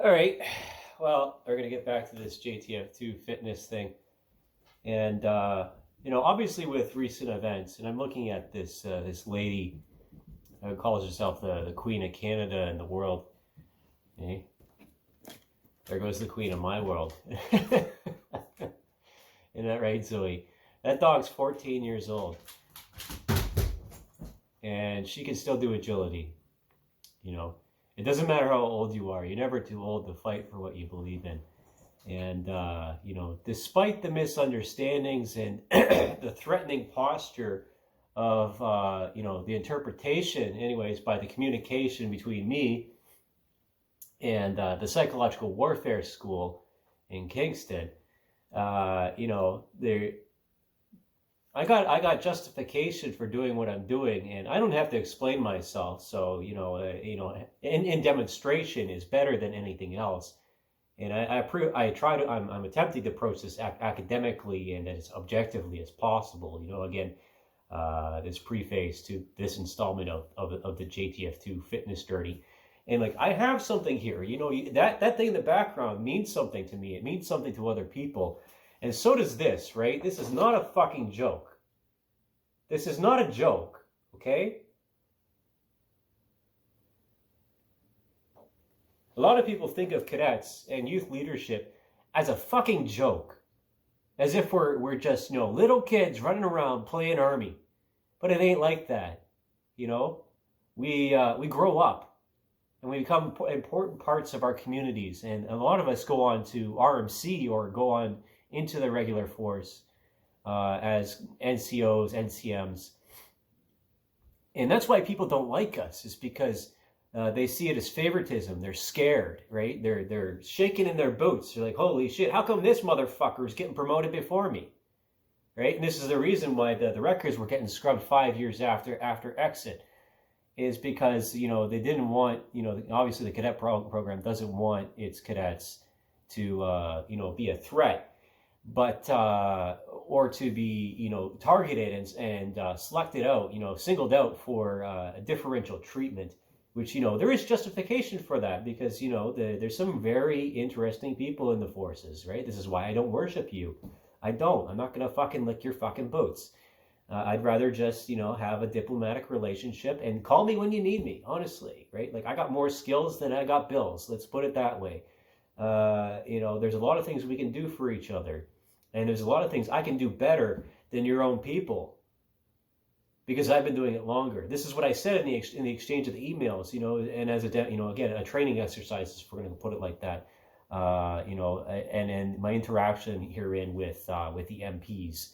All right. Well, we're going to get back to this JTF2 fitness thing. And, obviously with recent events, and I'm looking at this lady who calls herself the Queen of Canada and the world. Okay? There goes the Queen of my world. Isn't that right, Zoe? That dog's 14 years old. And she can still do agility. It doesn't matter how old you are. You're never too old to fight for what you believe in. And, despite the misunderstandings and the threatening posture of, the interpretation, anyways, by the communication between me and the psychological warfare school in Kingston, I got justification for doing what I'm doing, and I don't have to explain myself. So in demonstration is better than anything else. And I'm attempting to approach this academically and as objectively as possible. Again, this preface to this installment of the JTF2 fitness journey. And like, I have something here, that thing in the background means something to me. It means something to other people. And so does this, right? This is not a fucking joke. This is not a joke, okay? A lot of people think of cadets and youth leadership as a fucking joke. As if we're just, little kids running around playing army. But it ain't like that, We grow up and we become important parts of our communities. And a lot of us go on to RMC or go on into the regular force as NCOs, NCMs. And that's why people don't like us, is because they see it as favoritism. They're scared, right? They're shaking in their boots. They're like, holy shit, how come this motherfucker is getting promoted before me? Right? And this is the reason why the records were getting scrubbed 5 years after exit, is because, they didn't want, obviously the cadet program doesn't want its cadets to, be a threat, but or to be targeted and selected out, singled out for differential treatment, which there is justification for that, because there's some very interesting people in the forces, right? This is why I don't worship you. I'm not gonna fucking lick your fucking boots. I'd rather just have a diplomatic relationship and call me when you need me, honestly, right? Like, I got more skills than I got bills, let's put it that way. There's a lot of things we can do for each other. And there's a lot of things I can do better than your own people, because I've been doing it longer. This is what I said in the exchange of the emails, and as again, a training exercise, if we're going to put it like that, and in my interaction herein with the MPs,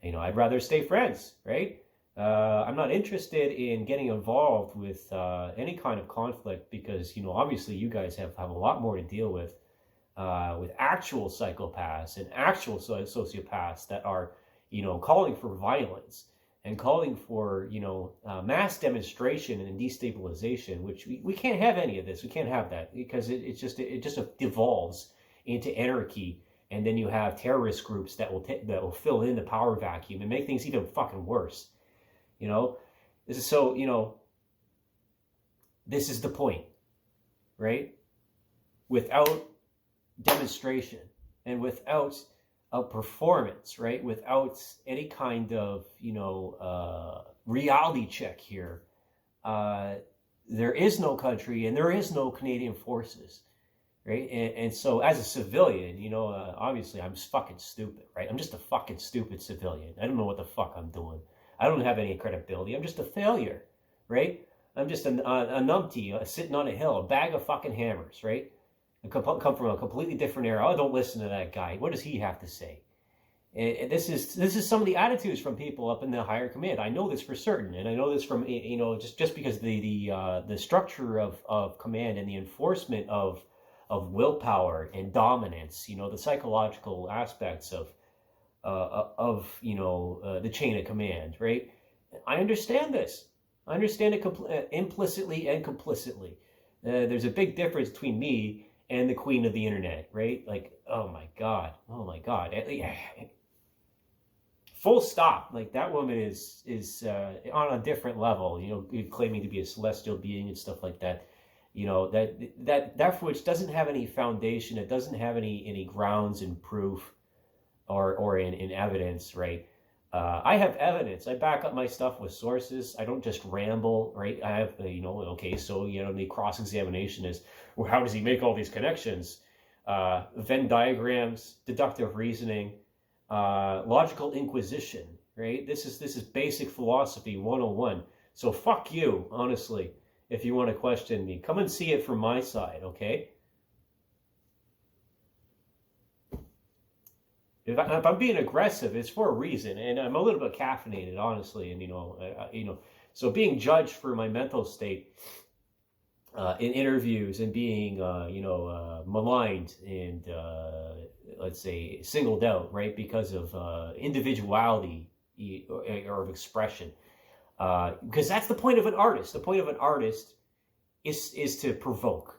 I'd rather stay friends, right? I'm not interested in getting involved with any kind of conflict, because, obviously you guys have a lot more to deal with actual psychopaths and actual sociopaths that are, calling for violence and calling for, mass demonstration and destabilization, which we can't have any of this. We can't have that, because it just devolves into anarchy. And then you have terrorist groups that will fill in the power vacuum and make things even fucking worse. This is so, this is the point, right? Without demonstration and without a performance, right? Without any kind of, reality check here, there is no country and there is no Canadian forces, right? And so as a civilian, obviously I'm fucking stupid, right? I'm just a fucking stupid civilian. I don't know what the fuck I'm doing. I don't have any credibility. I'm just a failure, right? I'm just a numpty sitting on a hill, a bag of fucking hammers, right? I come from a completely different era. Oh, don't listen to that guy. What does he have to say? And this is some of the attitudes from people up in the higher command. I know this for certain, and I know this from just because the structure of command and the enforcement of willpower and dominance. The psychological aspects of the chain of command. Right? I understand this. I understand it implicitly and complicitly. There's a big difference between me and the queen of the internet, right? Like, oh my god, full stop. Like, that woman is on a different level, claiming to be a celestial being and stuff like that. you know, that for which doesn't have any foundation, it doesn't have any grounds in proof or in evidence, right? I have evidence. I back up my stuff with sources. I don't just ramble, right? I have, okay, so, the cross-examination is, well, how does he make all these connections? Venn diagrams, deductive reasoning, logical inquisition, right? This is basic philosophy 101. So fuck you, honestly, if you want to question me. Come and see it from my side, okay? If I'm being aggressive, it's for a reason, and I'm a little bit caffeinated, honestly, and so being judged for my mental state in interviews and being maligned and let's say singled out, right, because of individuality or of expression, because that's the point of an artist. The point of an artist is to provoke.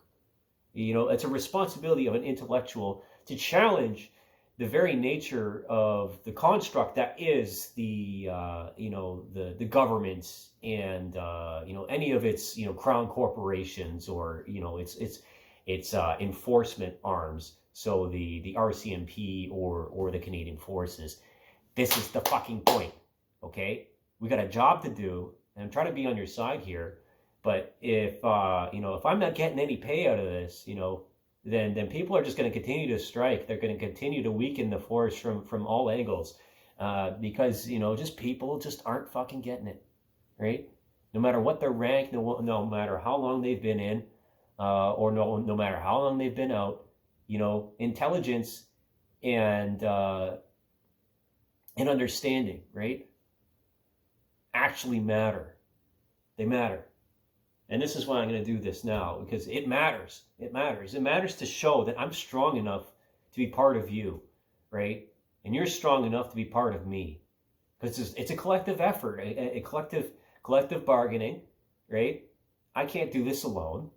It's a responsibility of an intellectual to challenge the very nature of the construct that is the government and any of its crown corporations or its enforcement arms. So the RCMP or the Canadian Forces. This is the fucking point. Okay, we got a job to do, and I'm trying to be on your side here. But if if I'm not getting any pay out of this, then people are just going to continue to strike. They're going to continue to weaken the force from all angles, because just people just aren't fucking getting it, right? No matter what their rank, no matter how long they've been in, or no matter how long they've been out, intelligence and understanding, right, actually matter. They matter. And this is why I'm going to do this now, because it matters. It matters. It matters to show that I'm strong enough to be part of you, right? And you're strong enough to be part of me. Because it's a collective effort, a collective bargaining, right? I can't do this alone.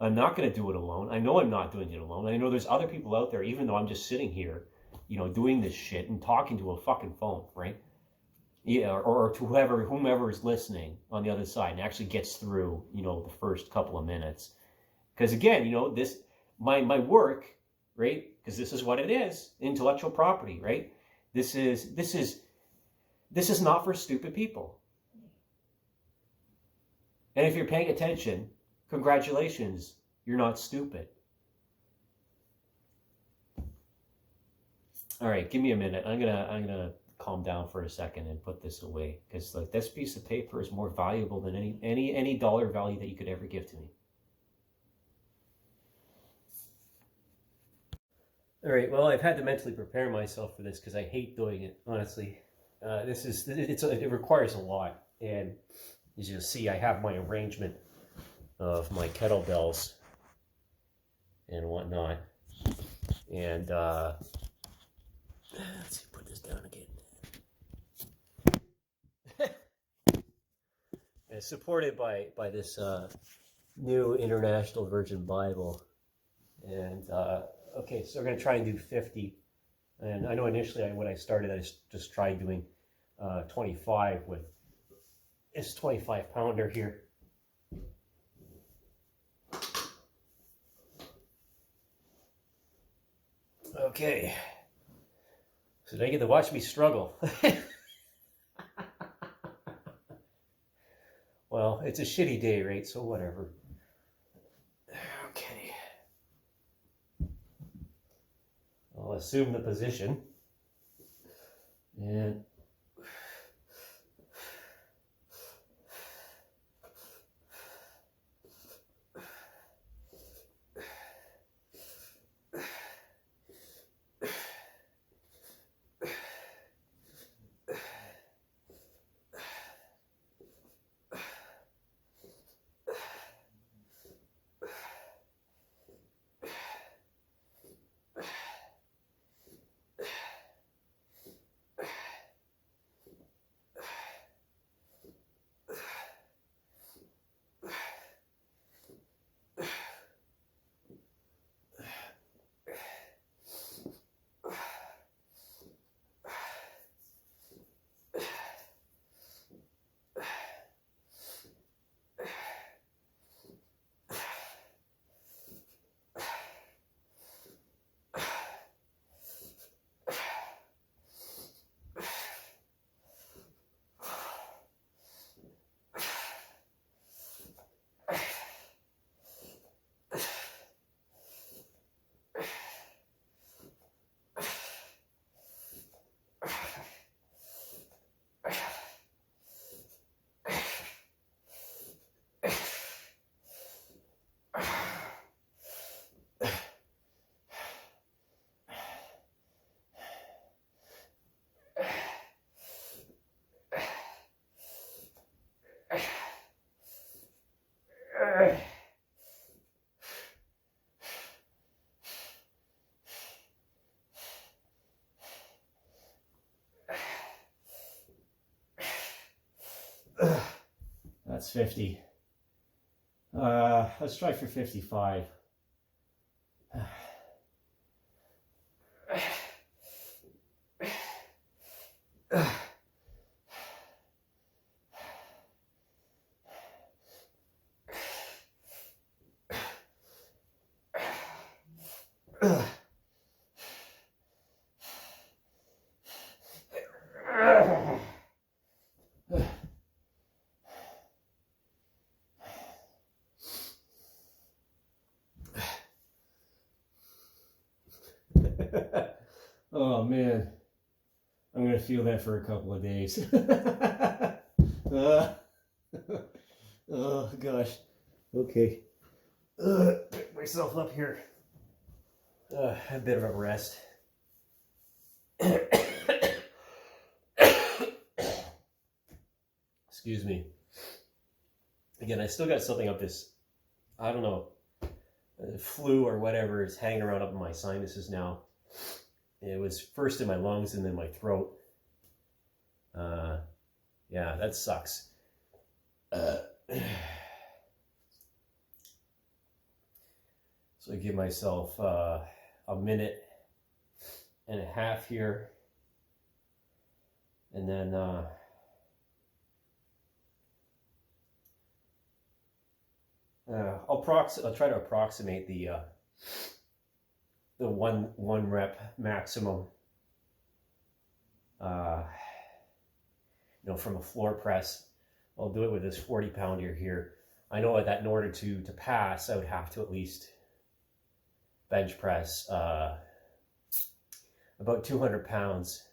I'm not going to do it alone. I know I'm not doing it alone. I know there's other people out there, even though I'm just sitting here, doing this shit and talking to a fucking phone, right? Yeah, or to whomever is listening on the other side and actually gets through, the first couple of minutes. Because again, this my work, right? Because this is what it is, intellectual property, right? This is not for stupid people. And if you're paying attention, congratulations, you're not stupid. All right, give me a minute. I'm gonna calm down for a second and put this away, because like this piece of paper is more valuable than any dollar value that you could ever give to me. All right, well, I've had to mentally prepare myself for this because I hate doing it, honestly. It requires a lot, and as you'll see, I have my arrangement of my kettlebells and whatnot, and let's see, put this down again. It's supported by this new International Virgin Bible, and okay, so we're going to try and do 50, and I know initially when I started I just tried doing 25 with this 25 pounder here. Okay, so they get to watch me struggle. Well, it's a shitty day, right? So whatever. Okay. I'll assume the position. And That's 50. Let's try for 55. Oh man, I'm gonna feel that for a couple of days. Oh gosh. Okay. Pick myself up here. A bit of a rest. Excuse me. Again, I still got something up this, I don't know, flu or whatever is hanging around up in my sinuses now. It was first in my lungs and then my throat. Yeah, that sucks. So I give myself a minute and a half here, and then I'll try to approximate the one rep maximum, from a floor press. I'll do it with this 40 pounder here. I know that in order to pass, I would have to at least bench press about 200 pounds.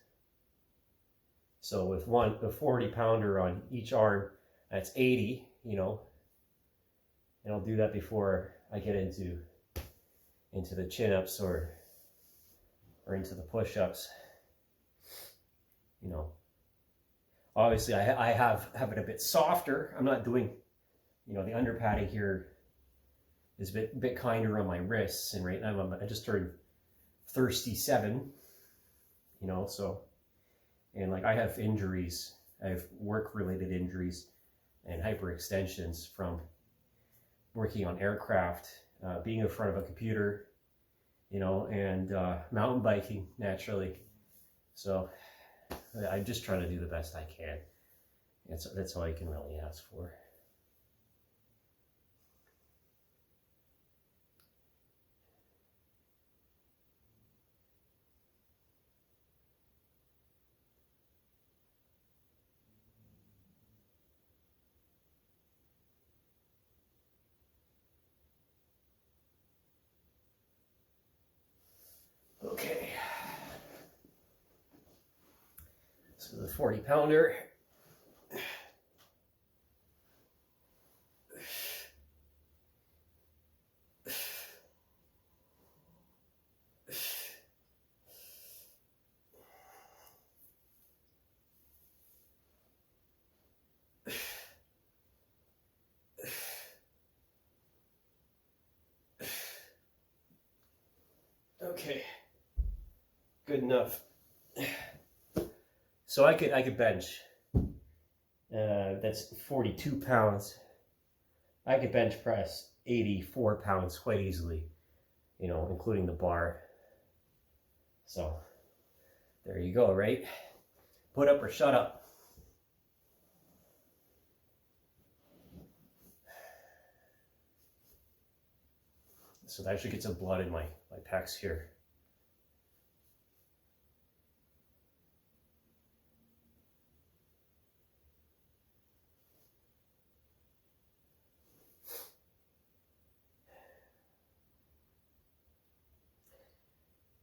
So with a 40 pounder on each arm, that's 80, and I'll do that before I get into the chin-ups or into the push-ups. Obviously I have it a bit softer. I'm not doing, the under padding here is a bit kinder on my wrists, and right now I just turned 37, so, and like I have injuries. I have work-related injuries and hyperextensions from working on aircraft, being in front of a computer, and mountain biking naturally. So I'm just trying to do the best I can. That's all I can really ask for. Okay. So the 40 pounder. Okay. Good enough. So I could bench. That's 42 pounds. I could bench press 84 pounds quite easily, including the bar. So there you go, right? Put up or shut up. So that should get some blood in my pecs here.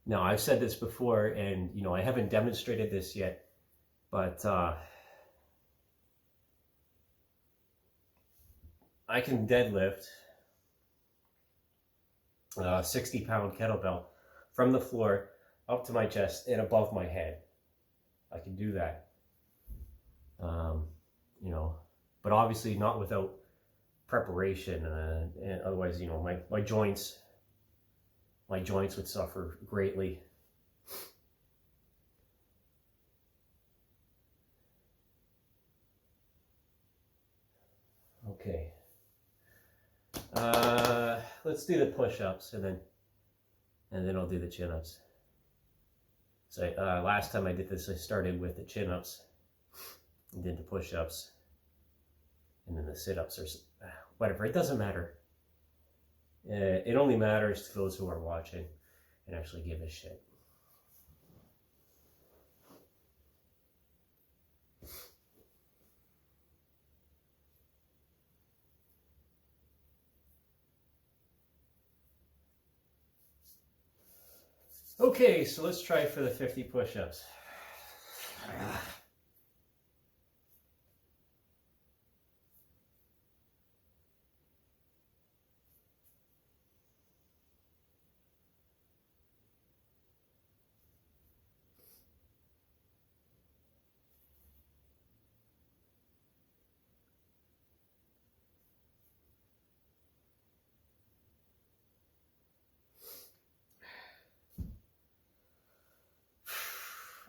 Now, I've said this before, and I haven't demonstrated this yet, but I can deadlift a 60-pound kettlebell from the floor up to my chest and above my head. I can do that, but obviously not without preparation, and otherwise, my joints would suffer greatly. Okay. Let's do the push-ups and then I'll do the chin-ups. So last time I did this, I started with the chin-ups, and did the push-ups, and then the sit-ups or whatever. It doesn't matter. It only matters to those who are watching and actually give a shit. Okay, so let's try for the 50 push-ups.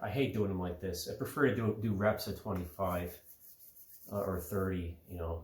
I hate doing them like this. I prefer to do reps at 25 or 30, you know.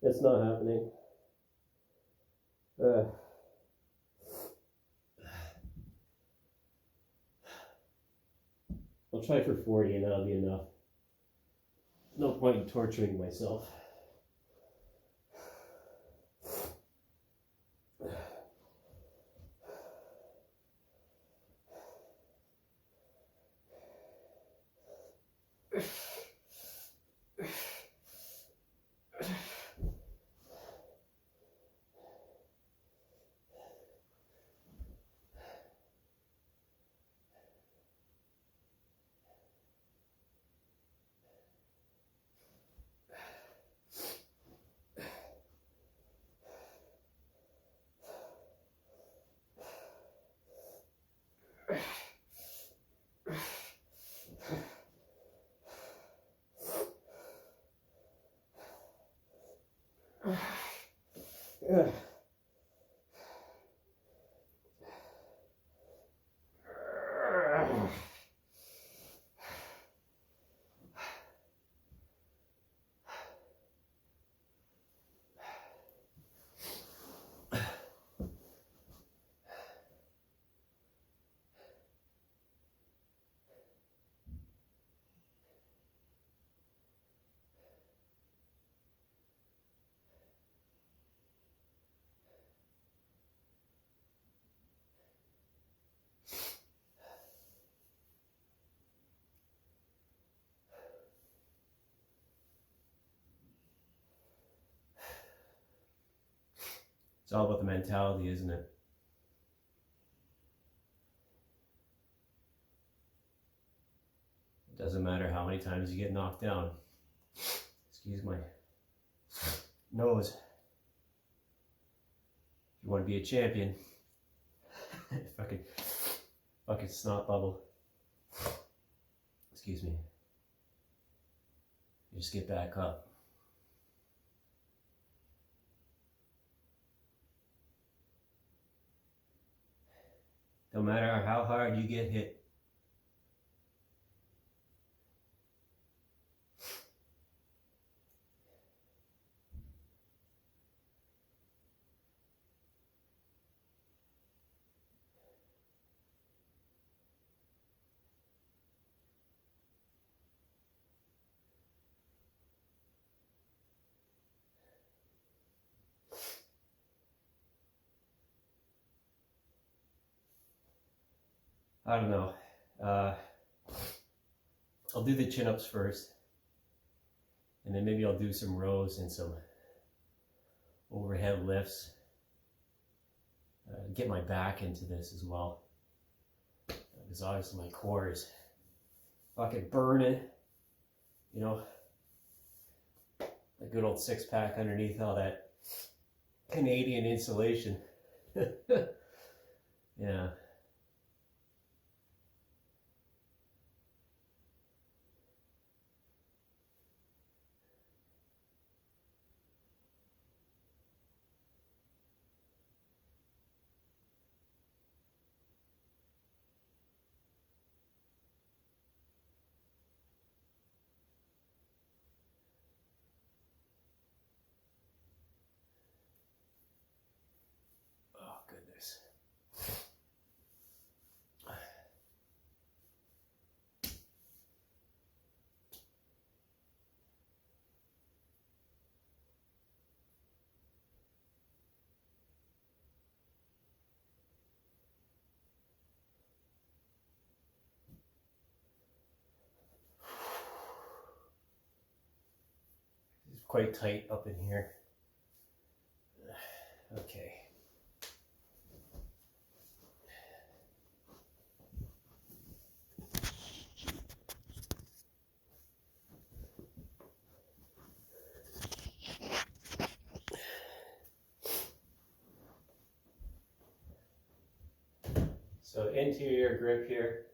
It's not happening. I'll try for 40 and that'll be enough. No point in torturing myself. all about the mentality, isn't it? It doesn't matter how many times you get knocked down. Excuse my nose. If you want to be a champion, fucking snot bubble. Excuse me. You just get back up. No matter how hard you get hit. I don't know. I'll do the chin-ups first. And then maybe I'll do some rows and some overhead lifts. Get my back into this as well. Because obviously my core is fucking burning. You know, a good old six-pack underneath all that Canadian insulation. Yeah. Oh, goodness. It's quite tight up in here. Okay. So interior grip here.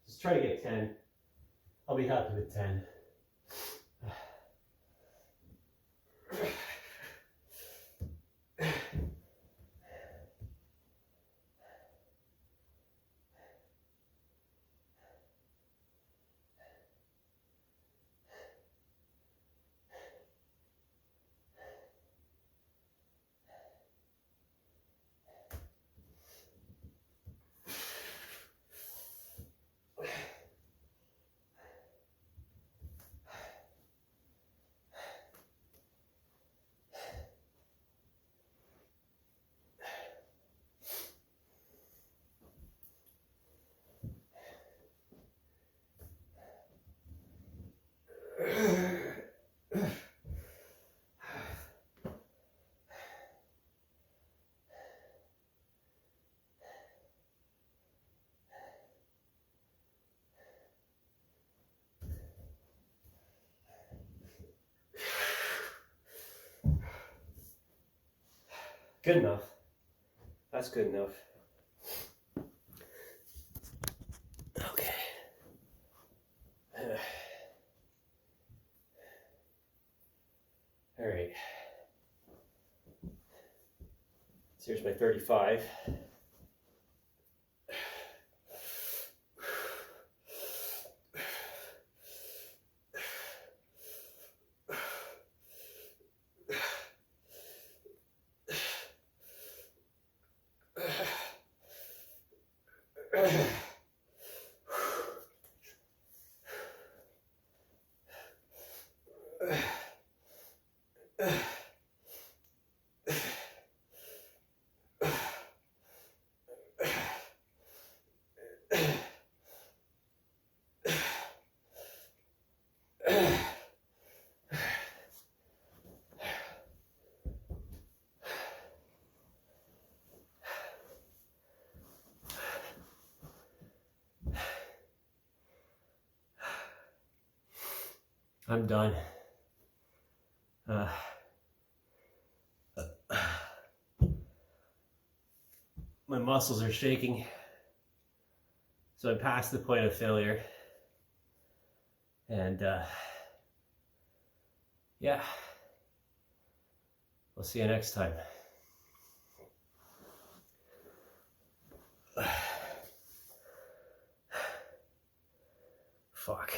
Just try to get 10. I'll be happy with 10. Good enough. That's good enough. Okay. All right. So here's my 35. I'm done. My muscles are shaking, so I'm past the point of failure. And yeah, we'll see you next time. Fuck.